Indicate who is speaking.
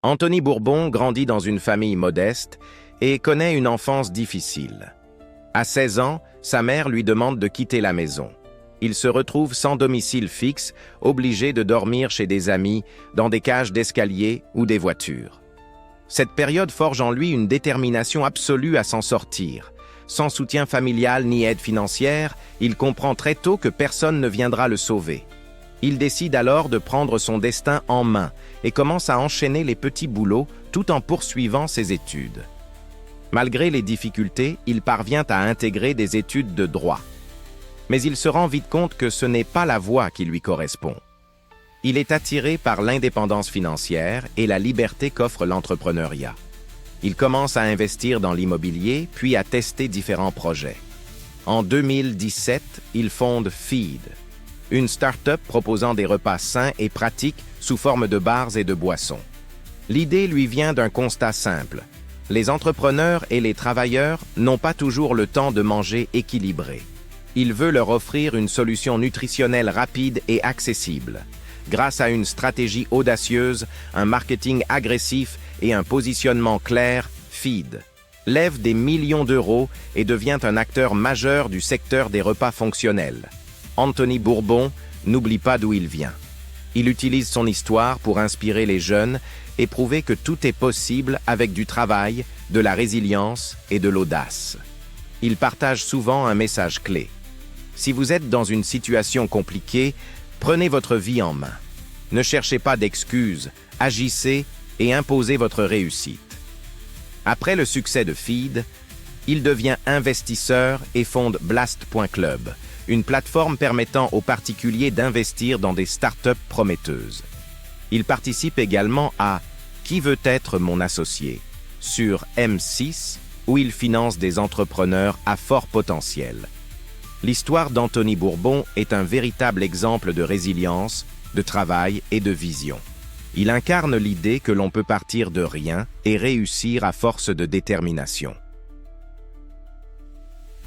Speaker 1: Anthony Bourbon grandit dans une famille modeste et connaît une enfance difficile. À 16 ans, sa mère lui demande de quitter la maison. Il se retrouve sans domicile fixe, obligé de dormir chez des amis, dans des cages d'escalier ou des voitures. Cette période forge en lui une détermination absolue à s'en sortir. Sans soutien familial ni aide financière, il comprend très tôt que personne ne viendra le sauver. Il décide alors de prendre son destin en main et commence à enchaîner les petits boulots tout en poursuivant ses études. Malgré les difficultés, il parvient à intégrer des études de droit. Mais il se rend vite compte que ce n'est pas la voie qui lui correspond. Il est attiré par l'indépendance financière et la liberté qu'offre l'entrepreneuriat. Il commence à investir dans l'immobilier, puis à tester différents projets. En 2017, il fonde Feed, une start-up proposant des repas sains et pratiques sous forme de bars et de boissons. L'idée lui vient d'un constat simple. Les entrepreneurs et les travailleurs n'ont pas toujours le temps de manger équilibré. Il veut leur offrir une solution nutritionnelle rapide et accessible. Grâce à une stratégie audacieuse, un marketing agressif et un positionnement clair, Feed lève des millions d'euros et devient un acteur majeur du secteur des repas fonctionnels. Anthony Bourbon n'oublie pas d'où il vient. Il utilise son histoire pour inspirer les jeunes et prouver que tout est possible avec du travail, de la résilience et de l'audace. Il partage souvent un message clé. Si vous êtes dans une situation compliquée, prenez votre vie en main. Ne cherchez pas d'excuses, agissez et imposez votre réussite. Après le succès de Feed, il devient investisseur et fonde Blast.club, une plateforme permettant aux particuliers d'investir dans des startups prometteuses. Il participe également à Qui veut être mon associé sur M6, où il finance des entrepreneurs à fort potentiel. L'histoire d'Anthony Bourbon est un véritable exemple de résilience, de travail et de vision. Il incarne l'idée que l'on peut partir de rien et réussir à force de détermination.